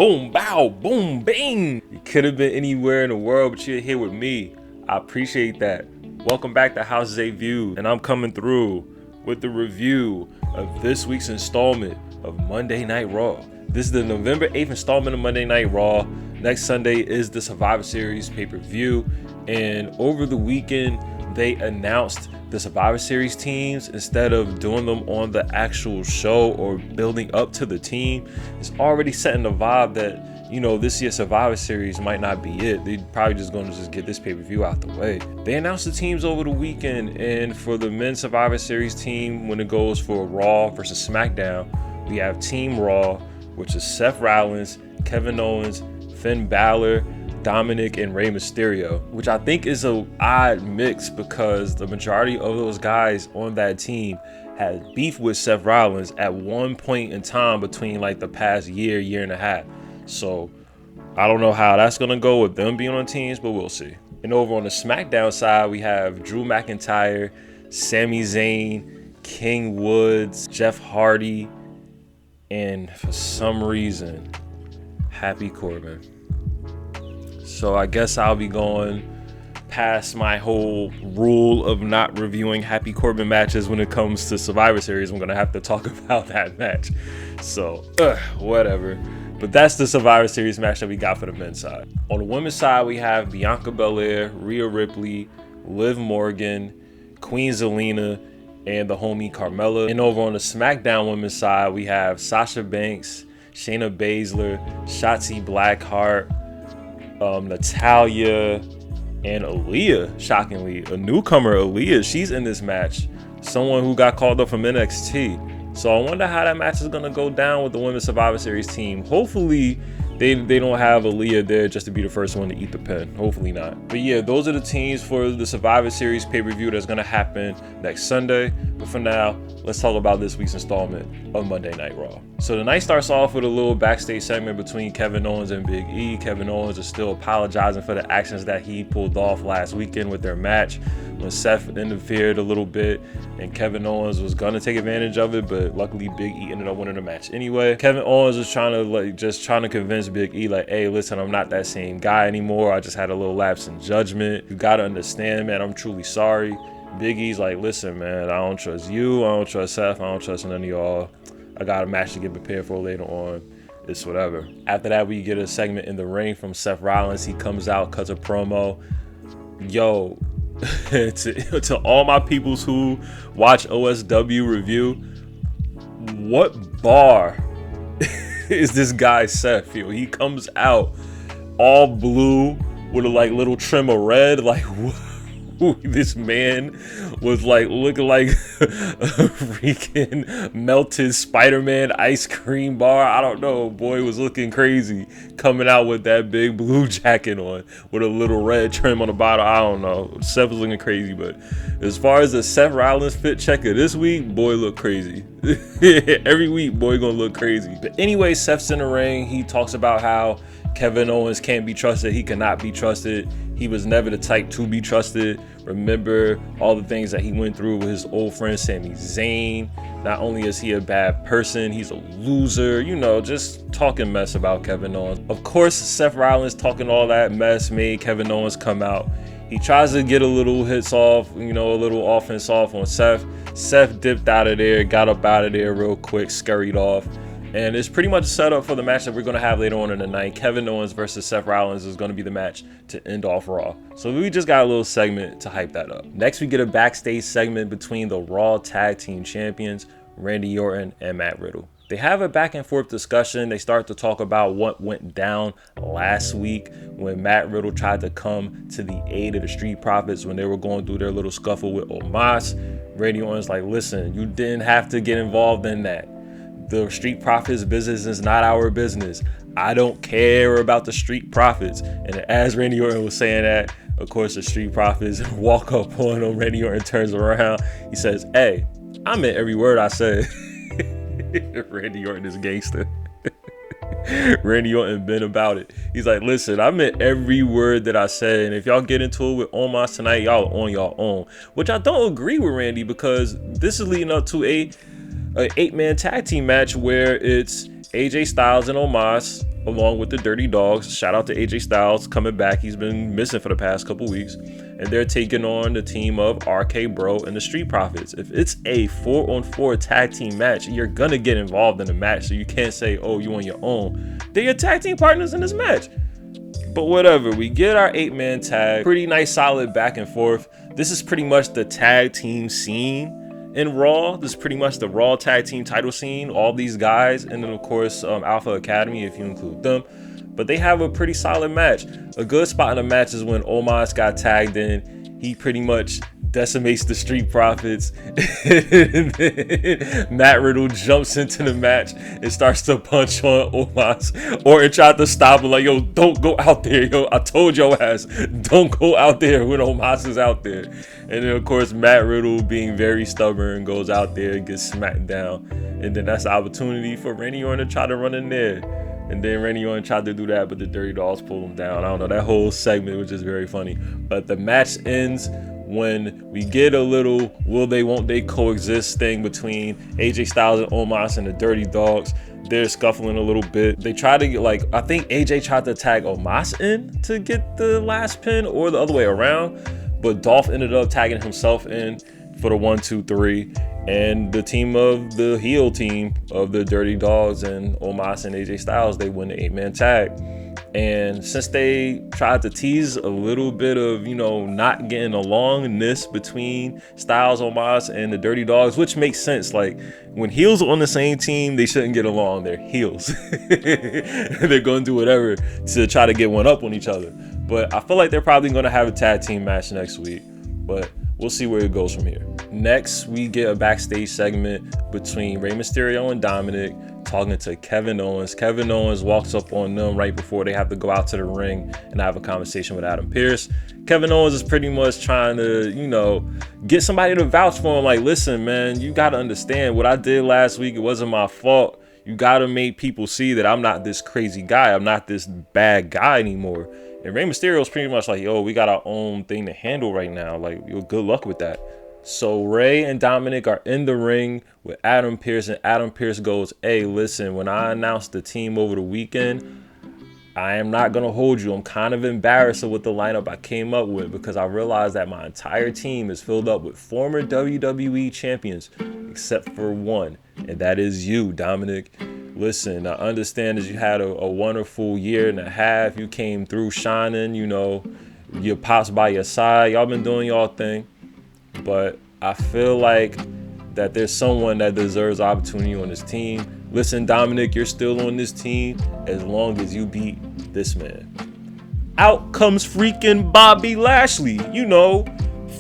Boom, bow, boom, bing. You could have been anywhere in the world, but you're here with me. I appreciate that. Welcome back to Houses A View, and I'm coming through with the review of this week's installment of Monday Night Raw. This is the November 8th installment of Monday Night Raw. Next Sunday is the Survivor Series pay-per-view, and over the weekend, they announced the Survivor Series teams instead of doing them on the actual show or building up to the team. It's already setting the vibe that, you know, this year's Survivor Series might not be it. They're probably just going to just get this pay-per-view out the way. They announced the teams over the weekend, and for the men's Survivor Series team, when it goes for Raw versus SmackDown, we have Team Raw, which is Seth Rollins, Kevin Owens, Finn Balor, Dominic, and Rey Mysterio, which I think is an odd mix because the majority of those guys on that team had beef with Seth Rollins at one point in time between like the past year and a half. So I don't know how that's gonna go with them being on teams, but we'll see. And over on the SmackDown side, we have Drew McIntyre, Sami Zayn, King Woods, Jeff Hardy, and for some reason, Happy Corbin. So I guess I'll be going past my whole rule of not reviewing Happy Corbin matches when it comes to Survivor Series. I'm going to have to talk about that match. So, whatever. But that's the Survivor Series match that we got for the men's side. On the women's side, we have Bianca Belair, Rhea Ripley, Liv Morgan, Queen Zelina, and the homie Carmella. And over on the SmackDown women's side, we have Sasha Banks, Shayna Baszler, Shotzi Blackheart, Natalya, and Aaliyah. Shockingly, a newcomer, Aaliyah, she's in this match. Someone who got called up from NXT. So I wonder how that match is gonna go down with the Women's Survivor Series team. Hopefully they don't have Aaliyah there just to be the first one to eat the pin. Hopefully not. But yeah, those are the teams for the Survivor Series pay-per-view that's gonna happen next Sunday. But for now, let's talk about this week's installment of Monday Night Raw. So the night starts off with a little backstage segment between Kevin Owens and Big E. Kevin Owens is still apologizing for the actions that he pulled off last weekend with their match when Seth interfered a little bit, and Kevin Owens was gonna take advantage of it, but luckily Big E ended up winning the match anyway. Kevin Owens was trying to convince Big E, like, hey, listen, I'm not that same guy anymore. I just had a little lapse in judgment. You gotta understand, man, I'm truly sorry. Big E's like, listen, man, I don't trust you. I don't trust Seth. I don't trust none of y'all. I got a match to get prepared for later on. It's whatever. After that, we get a segment in the ring from Seth Rollins. He comes out, cuts a promo. Yo, to all my peoples who watch OSW review, what bar is this guy Seth? Yo, he comes out all blue with a like little trim of red. Like, what? This man was like looking like a freaking melted Spider-Man ice cream bar. I don't know, boy was looking crazy coming out with that big blue jacket on with a little red trim on the bottom. I don't know, Seth was looking crazy. But as far as the Seth Rollins fit checker this week, boy look crazy. Every week, boy gonna look crazy. But anyway, Seth's in the ring. He talks about how Kevin Owens can't be trusted. He cannot be trusted. He was never the type to be trusted. Remember all the things that he went through with his old friend Sami Zayn. Not only is he a bad person, he's a loser. You know, just talking mess about Kevin Owens. Of course, Seth Rollins talking all that mess made Kevin Owens come out. He tries to get a little hits off, you know, a little offense off on Seth. Seth dipped out of there, got up out of there real quick, scurried off. And it's pretty much set up for the match that we're going to have later on in the night. Kevin Owens versus Seth Rollins is going to be the match to end off Raw. So we just got a little segment to hype that up. Next, we get a backstage segment between the Raw Tag Team Champions, Randy Orton and Matt Riddle. They have a back and forth discussion. They start to talk about what went down last week when Matt Riddle tried to come to the aid of the Street Profits when they were going through their little scuffle with Omos. Randy Orton's like, listen, you didn't have to get involved in that. The Street Profits business is not our business. I don't care about the Street Profits. And as Randy Orton was saying that, of course, the Street Profits walk up on him. Randy Orton turns around. He says, hey, I meant every word I said. Randy Orton is gangster. Randy Orton been about it. He's like, listen, I meant every word that I said. And if y'all get into it with Omos tonight, y'all are on your own. Which I don't agree with Randy, because this is leading up to a 8-man tag team match where it's AJ Styles and Omos, along with the Dirty Dogs. Shout out to AJ Styles coming back. He's been missing for the past couple weeks. And they're taking on the team of RK Bro and the Street Profits. If it's a 4-on-4 tag team match, you're gonna get involved in the match. So you can't say, oh, you on your own. They're your tag team partners in this match. But whatever, we get our 8-man tag. Pretty nice, solid back and forth. This is pretty much the tag team scene in Raw. This is pretty much the Raw tag team title scene. All these guys, and then of course Alpha Academy if you include them. But they have a pretty solid match. A good spot in the match is when Omos got tagged in. He pretty much decimates the Street Profits. And then Matt Riddle jumps into the match and starts to punch on Omos. Orton tried to stop him like, yo, don't go out there. Yo, I told your ass, don't go out there when Omos is out there. And then, of course, Matt Riddle, being very stubborn, goes out there and gets smacked down. And then that's the opportunity for Randy Orton to try to run in there. And then Randy Orton tried to do that, but the Dirty Dogs pulled him down. I don't know, that whole segment was just very funny. But the match ends when we get a little will they, won't they coexist thing between AJ Styles and Omos and the Dirty Dogs. They're scuffling a little bit. They try to get, like, I think AJ tried to tag Omos in to get the last pin, or the other way around. But Dolph ended up tagging himself in for the 1, 2, 3. And the team of the heel team of the Dirty Dogs and Omos and AJ Styles, they win the 8-man tag. And since they tried to tease a little bit of, you know, not getting alongness between Styles, Omos, and the Dirty Dogs, which makes sense. Like, when heels are on the same team, they shouldn't get along. They're heels. They're going to do whatever to try to get one up on each other. But I feel like they're probably going to have a tag team match next week. But we'll see where it goes from here. Next, we get a backstage segment between Rey Mysterio and Dominic talking to Kevin Owens. Kevin Owens walks up on them right before they have to go out to the ring and have a conversation with Adam Pearce. Kevin Owens is pretty much trying to, you know, get somebody to vouch for him. Like, listen, man, you got to understand what I did last week. It wasn't my fault. You got to make people see that I'm not this crazy guy. I'm not this bad guy anymore. And Rey Mysterio's pretty much like, yo, we got our own thing to handle right now. Like, yo, good luck with that. So Rey and Dominic are in the ring with Adam Pearce, and Adam Pearce goes, hey, listen, when I announced the team over the weekend, I am not going to hold you. I'm kind of embarrassed with the lineup I came up with because I realized that my entire team is filled up with former WWE champions, except for one, and that is you, Dominic. Listen, I understand that you had a wonderful year and a half. You came through shining, you know, your pops by your side. Y'all been doing y'all thing. But I feel like that there's someone that deserves opportunity on this team. Listen, Dominic, you're still on this team as long as you beat this man. Out comes freaking Bobby Lashley, you know,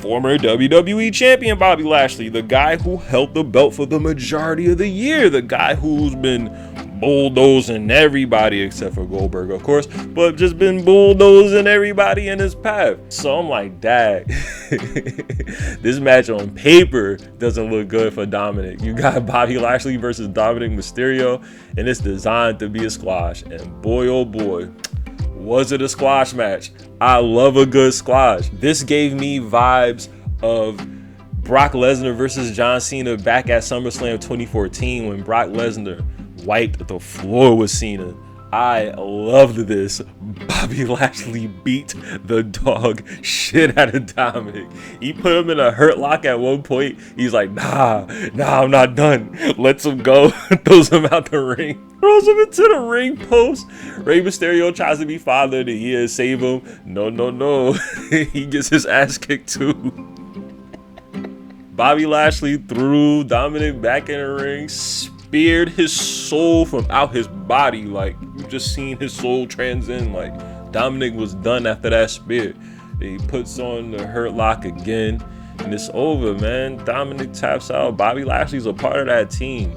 former WWE champion Bobby Lashley, the guy who held the belt for the majority of the year, the guy who's been bulldozing everybody except for Goldberg, of course, but just been bulldozing everybody in his path. So I'm like, dang, this match on paper doesn't look good for Dominic. You got Bobby Lashley versus Dominic Mysterio, and it's designed to be a squash. And boy, oh boy, was it a squash match. I love a good squash. This gave me vibes of Brock Lesnar versus John Cena back at SummerSlam 2014 when Brock Lesnar wiped the floor with Cena. I loved this. Bobby Lashley beat the dog shit out of Dominic. He put him in a hurt lock at one point. He's like, nah, I'm not done. Lets him go, throws him out the ring, throws him into the ring post. Rey Mysterio tries to be father of the year, save him. No. He gets his ass kicked too. Bobby Lashley threw Dominic back in the ring, speared his soul from out his body. Like, you just seen his soul transcend. Like, Dominic was done after that spear. He puts on the hurt lock again, and it's over, man. Dominic taps out. Bobby Lashley's a part of that team.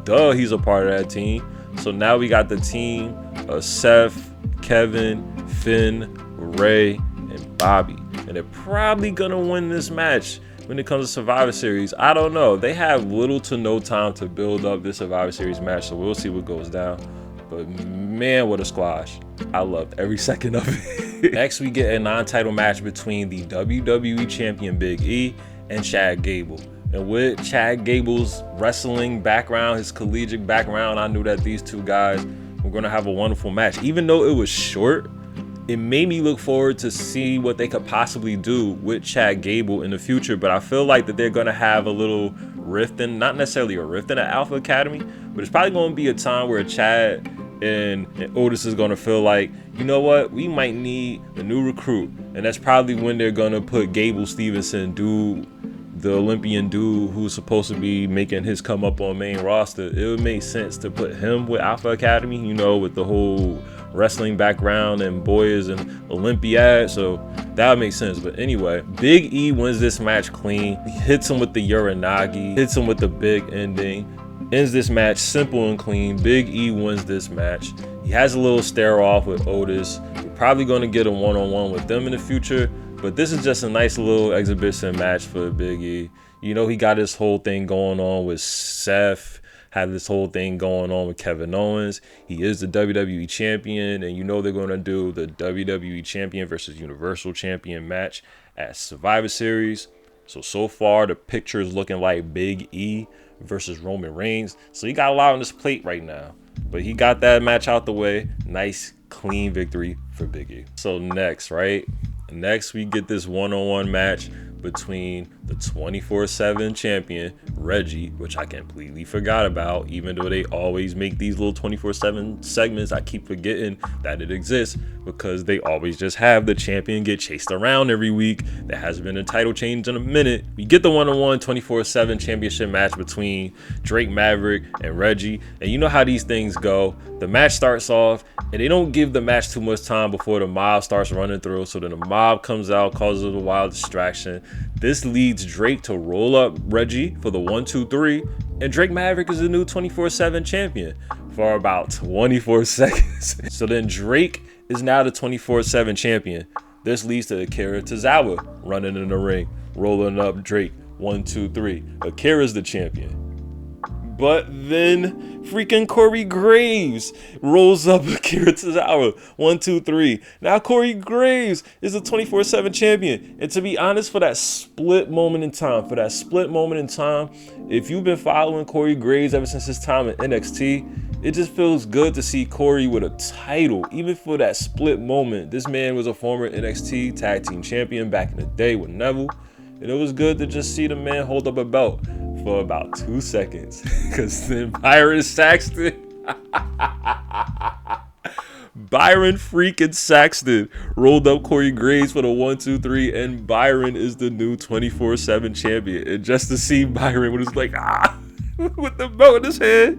Duh, he's a part of that team. So now we got the team of Seth, Kevin, Finn, Rey, and Bobby. And they're probably gonna win this match. When it comes to Survivor Series, I don't know. They have little to no time to build up this Survivor Series match, so we'll see what goes down. But man, what a squash. I loved every second of it. Next, we get a non-title match between the WWE Champion Big E and Chad Gable. And with Chad Gable's wrestling background, his collegiate background, I knew that these two guys were going to have a wonderful match. Even though it was short, it made me look forward to see what they could possibly do with Chad Gable in the future. But I feel like that they're going to have a little rift, and not necessarily a rift in the Alpha Academy, but it's probably going to be a time where Chad and Otis is going to feel like, you know what, we might need a new recruit. And that's probably when they're going to put Gable Stevenson, the Olympian dude who's supposed to be making his come up on main roster. It would make sense to put him with Alpha Academy, you know, with the whole wrestling background, and boy is an Olympiad, so that would make sense. But anyway, Big E wins this match clean. He hits him with the Uranagi, hits him with the big ending, ends this match simple and clean. Big E wins this match. He has a little stare off with Otis. We're probably going to get a one-on-one with them in the future, but this is just a nice little exhibition match for Big E. You know, he got this whole thing going on with Seth, had this whole thing going on with Kevin Owens. He is the WWE champion, and you know they're going to do the WWE champion versus Universal champion match at Survivor Series. So far, the picture is looking like Big E versus Roman Reigns. So he got a lot on his plate right now, but he got that match out the way. Nice, clean victory for Big E. So next we get this one-on-one match between the 24/7 champion Reggie, which I completely forgot about. Even though they always make these little 24/7 segments, I keep forgetting that it exists, because they always just have the champion get chased around every week. There hasn't been a title change in a minute. We get the one-on-one 24/7 championship match between Drake Maverick and Reggie, and you know how these things go. The match starts off and they don't give the match too much time before the mob starts running through, so then the mob comes out, causes a wild distraction. This leads Drake to roll up Reggie for the 1-2-3, and Drake Maverick is the new 24/7 champion for about 24 seconds. So then Drake is now the 24/7 champion. This leads to Akira Tozawa running in the ring, rolling up Drake, 1-2-3. Akira's the champion. But then freaking Corey Graves rolls up Akira Tozawa, 1-2-3. Now Corey Graves is the 24/7 champion. And to be honest, for that split moment in time, if you've been following Corey Graves ever since his time in NXT, it just feels good to see Corey with a title, even for that split moment. This man was a former NXT tag team champion back in the day with Neville. And it was good to just see the man hold up a belt for about 2 seconds. Because then Byron Saxton, Byron freaking Saxton rolled up Corey Graves for the 1-2-3, and Byron is the new 24/7 champion. And just to see Byron was like, with the belt in his head.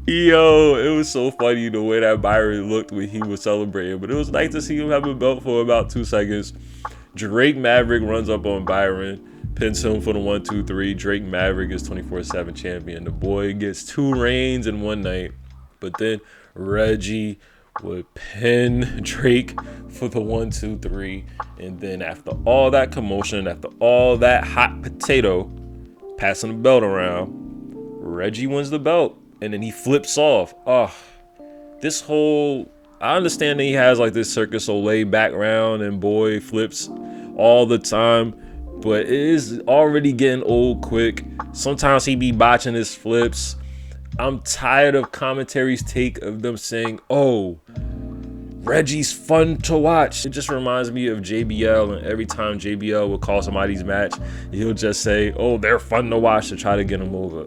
Yo, it was so funny the way that Byron looked when he was celebrating. But it was nice to see him have a belt for about 2 seconds. Drake Maverick runs up on Byron, pins him for the 1-2-3. Drake Maverick is 24/7 champion. The boy gets 2 reigns in one night. But then Reggie would pin Drake for the 1-2-3. And then after all that commotion, after all that hot potato passing the belt around, Reggie wins the belt. And then he flips off. This whole... I understand that he has like this Circus Soleil background and boy flips all the time, but it is already getting old quick. Sometimes he be botching his flips. I'm tired of commentary's take of them saying, oh, Reggie's fun to watch. It just reminds me of JBL, and every time JBL would call somebody's match, he'll just say, oh, they're fun to watch, to try to get them over.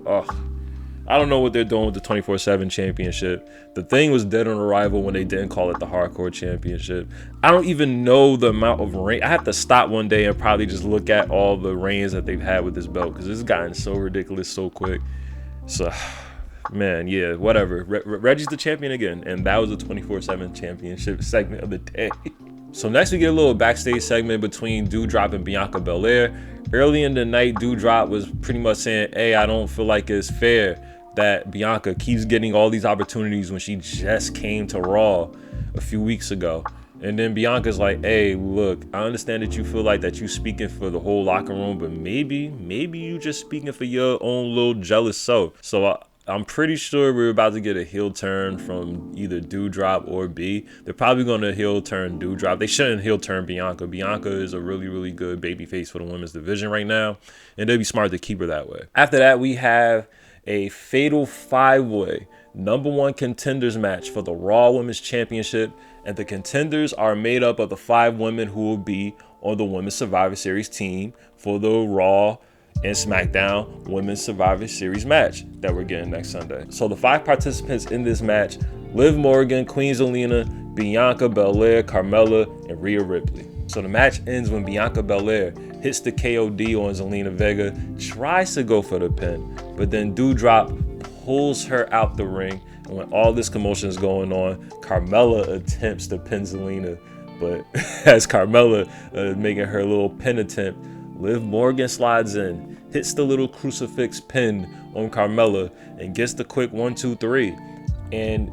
I don't know what they're doing with the 24/7 championship. The thing was dead on arrival when they didn't call it the Hardcore Championship. I don't even know the amount of reign. I have to stop one day and probably just look at all the reigns that they've had with this belt, because it's gotten so ridiculous so quick. So, man, yeah, whatever. Reggie's the champion again, and that was the 24/7 championship segment of the day. So next we get a little backstage segment between Doudrop and Bianca Belair. Early in the night, Doudrop was pretty much saying, hey, I don't feel like it's fair that Bianca keeps getting all these opportunities when she just came to Raw a few weeks ago. And then Bianca's like, hey, look, I understand that you feel like that you speaking for the whole locker room, but maybe you just speaking for your own little jealous self. So I'm pretty sure we're about to get a heel turn from either Doudrop or B. They're probably going to heel turn Doudrop. They shouldn't heel turn Bianca. Bianca is a really, really good babyface for the women's division right now, and they'd be smart to keep her that way. After that, we have a fatal 5-way #1 contenders match for the Raw Women's Championship, and the contenders are made up of the 5 women who will be on the Women's Survivor Series team for the Raw and SmackDown Women's Survivor Series match that we're getting next Sunday. So the 5 participants in this match: Liv Morgan, Queen Zelina, Bianca Belair, Carmella, and Rhea Ripley. So the match ends when Bianca Belair hits the KOD on Zelina Vega, tries to go for the pin, but then Doudrop pulls her out the ring. And when all this commotion is going on, Carmella attempts to pin Zelina, but as Carmella making her little pin attempt, Liv Morgan slides in, hits the little crucifix pin on Carmella, and gets the quick 1, 2, 3. And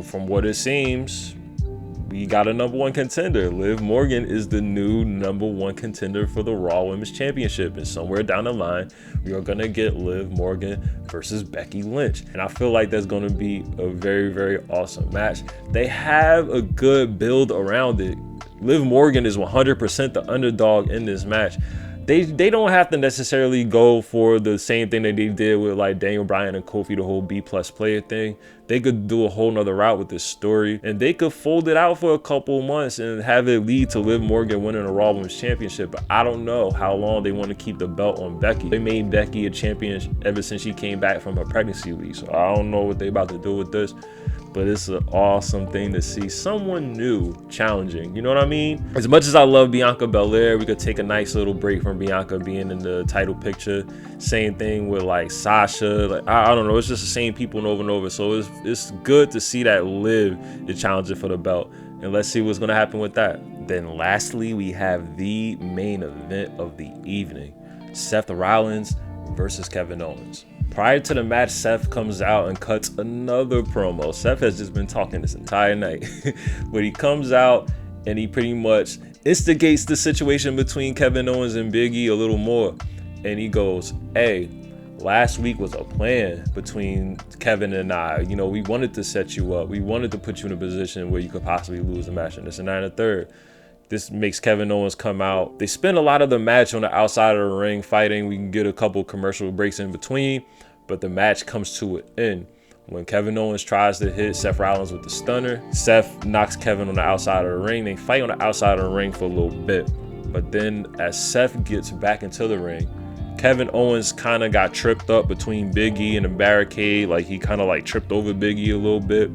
from what it seems, we got a #1 contender. Liv Morgan is the new #1 contender for the Raw Women's Championship. And somewhere down the line, we are going to get Liv Morgan versus Becky Lynch. And I feel like that's going to be a very, very awesome match. They have a good build around it. Liv Morgan is 100% the underdog in this match. They don't have to necessarily go for the same thing that they did with like Daniel Bryan and Kofi, the whole B+ player thing. They could do a whole nother route with this story, and they could fold it out for a couple months and have it lead to Liv Morgan winning a Raw Women's Championship. But I don't know how long they want to keep the belt on Becky. They made Becky a champion ever since she came back from her pregnancy leave, so I don't know what they about to do with this. But it's an awesome thing to see someone new challenging. You know what I mean? As much as I love Bianca Belair, we could take a nice little break from Bianca being in the title picture. Same thing with like Sasha. Like I don't know. It's just the same people over and over. So it's good to see that Liv is challenging for the belt. And let's see what's going to happen with that. Then lastly, we have the main event of the evening: Seth Rollins versus Kevin Owens. Prior to the match, Seth comes out and cuts another promo. Seth has just been talking this entire night. But he comes out and he pretty much instigates the situation between Kevin Owens and Big E a little more. And he goes, "Hey, last week was a plan between Kevin and I. You know, we wanted to set you up. We wanted to put you in a position where you could possibly lose the match, and this and that and the third." This makes Kevin Owens come out. They spend a lot of the match on the outside of the ring fighting. We can get a couple commercial breaks in between, but the match comes to an end when Kevin Owens tries to hit Seth Rollins with the stunner. Seth knocks Kevin on the outside of the ring. They fight on the outside of the ring for a little bit. But then as Seth gets back into the ring, Kevin Owens kind of got tripped up between Big E and the barricade. Like he kind of like tripped over Big E a little bit.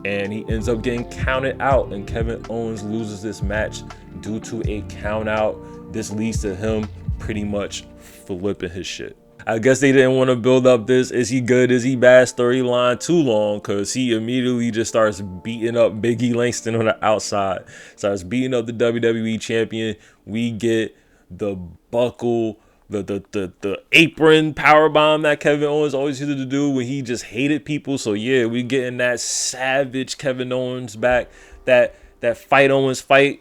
And he ends up getting counted out, and Kevin Owens loses this match due to a count out. This leads to him pretty much flipping his shit. I guess they didn't want to build up this "is he good, is he bad" storyline too long, because he immediately just starts beating up Big E Langston on the outside. Starts beating up the WWE champion. We get the buckle, the apron powerbomb that Kevin Owens always used to do when he just hated people. So yeah, we getting that savage Kevin Owens back. That fight Owens fight.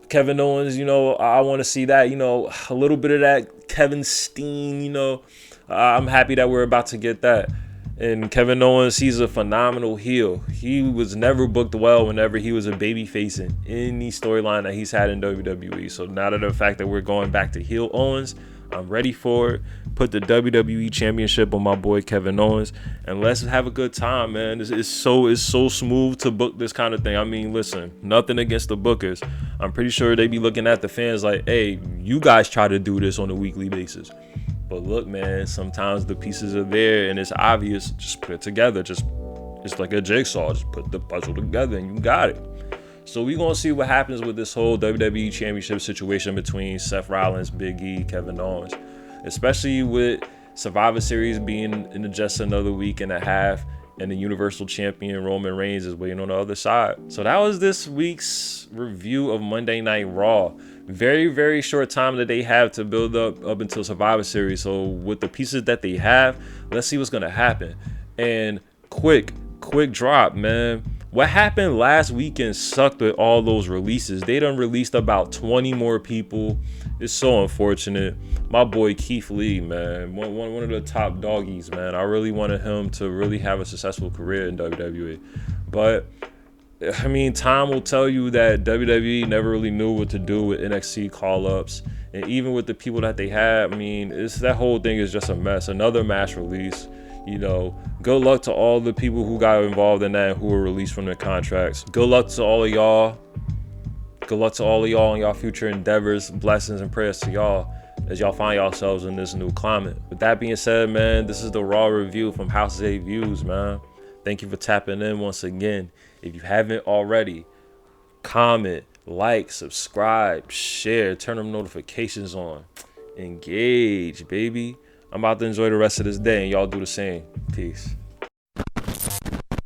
Kevin Owens, you know, I want to see that, you know, a little bit of that Kevin Steen, you know. I'm happy that we're about to get that. And Kevin Owens, he's a phenomenal heel. He was never booked well whenever he was a babyface in any storyline that he's had in WWE. So now that the fact that we're going back to heel Owens, I'm ready for it. Put the WWE Championship on my boy Kevin Owens, and let's have a good time, man. It's so smooth to book this kind of thing. I mean, listen, nothing against the bookers. I'm pretty sure they be looking at the fans like, "Hey, you guys try to do this on a weekly basis." But look, man, sometimes the pieces are there and it's obvious. Just put it together. It's like a jigsaw. Just put the puzzle together and you got it. So we're going to see what happens with this whole WWE Championship situation between Seth Rollins, Big E, Kevin Owens, especially with Survivor Series being in just another week and a half, and the Universal Champion Roman Reigns is waiting on the other side. So that was this week's review of Monday Night Raw. Very, very short time that they have to build up until Survivor Series. So with the pieces that they have, let's see what's going to happen. And quick drop, man. What happened last weekend sucked with all those releases. They done released about 20 more people. It's so unfortunate. My boy Keith Lee, man, one of the top doggies, man. I really wanted him to really have a successful career in WWE. But, I mean, time will tell you that WWE never really knew what to do with NXT call-ups. And even with the people that they had, I mean, that whole thing is just a mess. Another mass release. You know, good luck to all the people who got involved in that and who were released from their contracts. Good luck to all of y'all. Good luck to all of y'all in y'all future endeavors. Blessings and prayers to y'all as y'all find yourselves in this new climate. With that being said, man, this is the Raw review from House 8 Views, man. Thank you for tapping in once again. If you haven't already, comment, like, subscribe, share, turn them notifications on. Engage, baby. I'm about to enjoy the rest of this day, and y'all do the same. Peace.